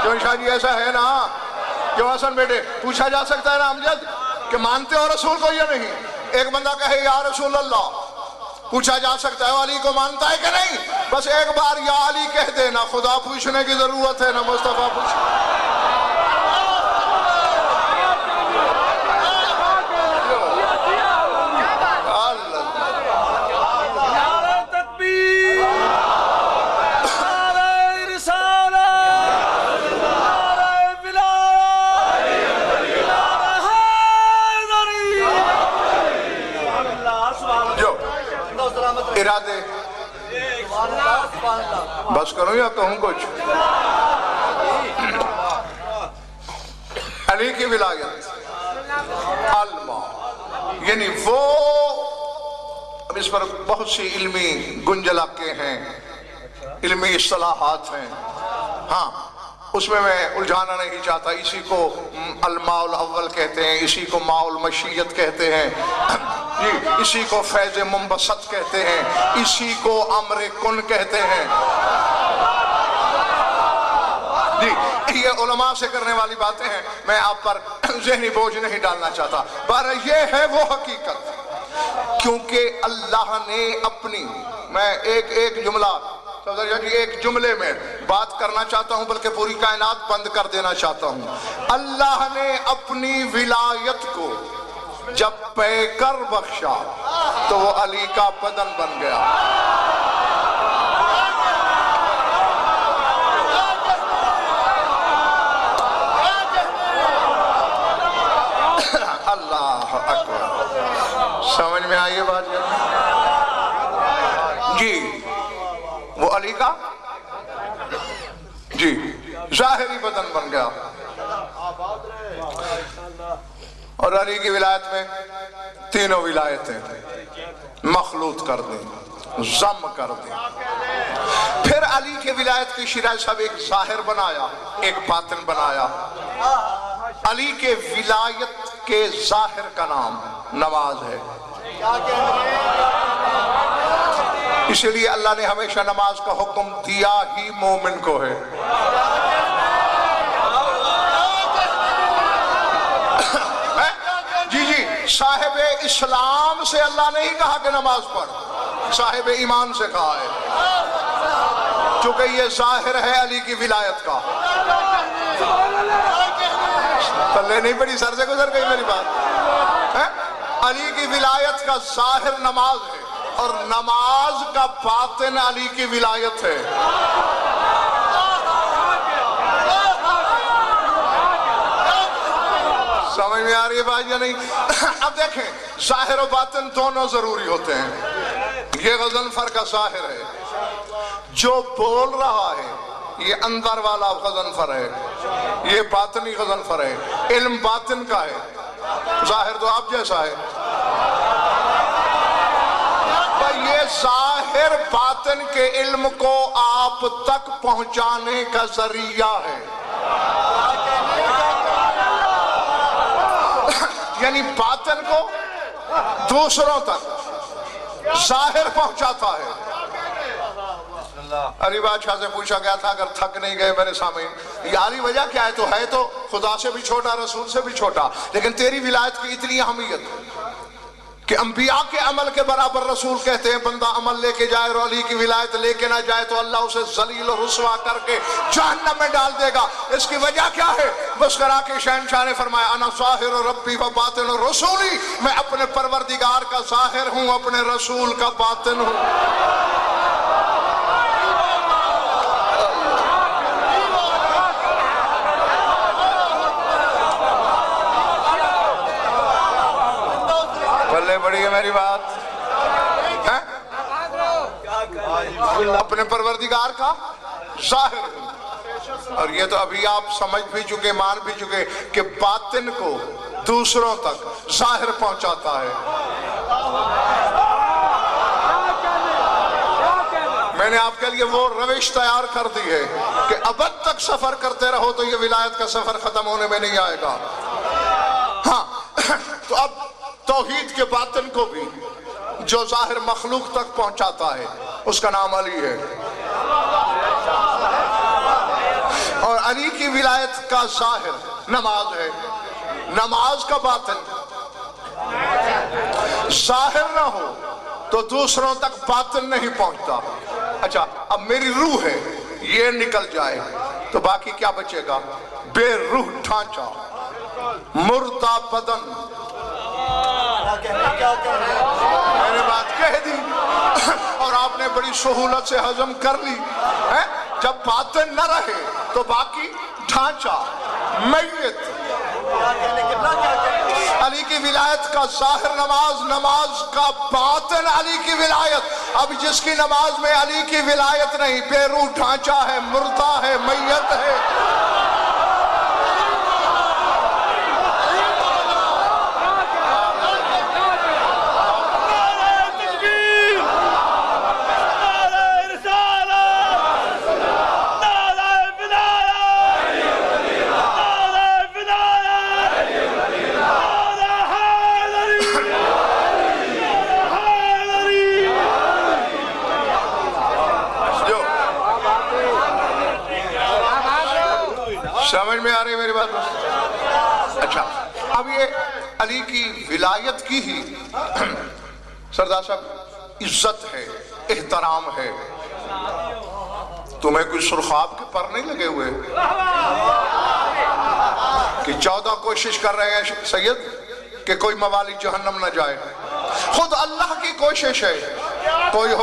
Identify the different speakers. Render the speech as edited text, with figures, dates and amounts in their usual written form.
Speaker 1: کیوں شاہ جی ایسا ہے نا؟ کیوں حسن بیٹے پوچھا جا سکتا ہے نا امجد کہ مانتے ہو رسول کو یا نہیں؟ ایک بندہ کہے یا رسول اللہ، پوچھا جا سکتا ہے علی کو مانتا ہے کہ نہیں؟ بس ایک بار یا علی کہہ دے، نہ خدا پوچھنے کی ضرورت ہے نہ مصطفیٰ پوچھنے۔ ارادے بس کروں یا کہوں کچھ؟ علی کی ولایت علماء، یعنی وہ، اب اس پر بہت سی علمی گنجلکیں ہیں، علمی اصطلاحات ہیں، ہاں اس میں الجھانا نہیں چاہتا۔ اسی کو الماء الاول کہتے ہیں، اسی کو ماء المشیت کہتے ہیں جی، اسی کو فیض منبسط کہتے ہیں، اسی کو امر کن کہتے ہیں جی۔ یہ علماء سے کرنے والی باتیں ہیں، میں آپ پر ذہنی بوجھ نہیں ڈالنا چاہتا، پر یہ ہے وہ حقیقت، کیونکہ اللہ نے اپنی، میں ایک جملہ ایک جملے میں بات کرنا چاہتا ہوں، بلکہ پوری کائنات بند کر دینا چاہتا ہوں۔ اللہ نے اپنی ولایت کو جب پے کر بخشا تو وہ علی کا بدن بن گیا۔ اللہ اکبر، سمجھ میں آئیے بات جی؟ وہ علی کا جی ظاہری بدن بن گیا، اور علی کی ولایت میں تینوں ولایتیں مخلوط کر دیں، ضم کر دیں۔ پھر علی کی ولایت کی شرح صاحب ایک ظاہر بنایا، ایک باطن بنایا۔ علی کے ولایت کے ظاہر کا نام نماز ہے، اسی لیے اللہ نے ہمیشہ نماز کا حکم دیا ہی مومن کو ہے۔ جی صاحب اسلام سے اللہ نے ہی کہا کہ نماز پڑھ، صاحب ایمان سے کہا ہے، چونکہ یہ ظاہر ہے علی کی ولایت کا۔ پلے نہیں پڑی، سر سے گزر گئی میری بات۔ علی کی ولایت کا ظاہر نماز ہے، اور نماز کا باطن علی کی ولایت ہے۔ سمجھ میں آ رہی ہے بات یا نہیں؟ اب دیکھیں، ظاہر و باطن دونوں ضروری ہوتے ہیں۔ یہ غضنفر کا ظاہر ہے، جو بول رہا ہے یہ اندر والا غضنفر ہے، یہ باطنی غضنفر ہے، علم باطن کا ہے، ظاہر تو آپ جیسا ہے۔ یہ ظاہر باطن کے علم کو آپ تک پہنچانے کا ذریعہ ہے، یعنی باطن کو دوسروں تک ظاہر پہنچاتا ہے۔ علی بادشاہ سے پوچھا گیا تھا اگر تھک نہیں گئے میرے سامنے، یاری وجہ کیا ہے؟ تو ہے تو خدا سے بھی چھوٹا، رسول سے بھی چھوٹا، لیکن تیری ولایت کی اتنی اہمیت کہ انبیاء کے عمل کے برابر رسول کہتے ہیں بندہ عمل لے کے جائے اور علی کی ولایت لے کے نہ جائے تو اللہ اسے ذلیل و رسوا کر کے جہنم میں ڈال دے گا۔ اس کی وجہ کیا ہے؟ بس کرا کے شہنشاہ نے فرمایا انا ظاہر ربی و باطن رسولی، میں اپنے پروردگار کا ظاہر ہوں، اپنے رسول کا باطن ہوں۔ بلے بڑی ہے میری بات، اپنے پروردگار کا ظاہر ہوں۔ اور یہ تو ابھی آپ سمجھ بھی چکے، مان بھی چکے کہ باطن کو دوسروں تک ظاہر پہنچاتا ہے۔ میں نے آپ کے لیے وہ روش تیار کر دی ہے کہ ابد تک سفر کرتے رہو تو یہ ولایت کا سفر ختم ہونے میں نہیں آئے گا۔ ہاں تو اب توحید کے باطن کو بھی جو ظاہر مخلوق تک پہنچاتا ہے اس کا نام علی ہے، اور علی کی ولایت کا ظاہر نماز ہے، نماز کا باطن ظاہر نہ ہو تو دوسروں تک باطن نہیں پہنچتا۔ اچھا اب میری روح ہے، یہ نکل جائے تو باقی کیا بچے گا؟ بے روح ڈھانچہ، مردہ بدن۔ میں نے بات کہہ دی اور آپ نے بڑی سہولت سے ہضم کر لی۔ جب باطن نہ رہے تو باقی ڈھانچہ میت۔ علی کی ولایت کا ظاہر نماز، نماز کا باطن علی کی ولایت۔ اب جس کی نماز میں علی کی ولایت نہیں، بے روح ڈھانچہ ہے، مردہ ہے، میت ہے۔ سمجھ میں آ رہی میری بات؟ اچھا اب یہ علی کی ولایت کی ہی سردار صاحب عزت ہے، احترام ہے۔ تمہیں کوئی سرخاب کے پر نہیں لگے ہوئے کہ 14 کوشش کر رہے ہیں سید کہ کوئی موالی جہنم نہ جائے؟ خود اللہ کی کوشش ہے، کوئی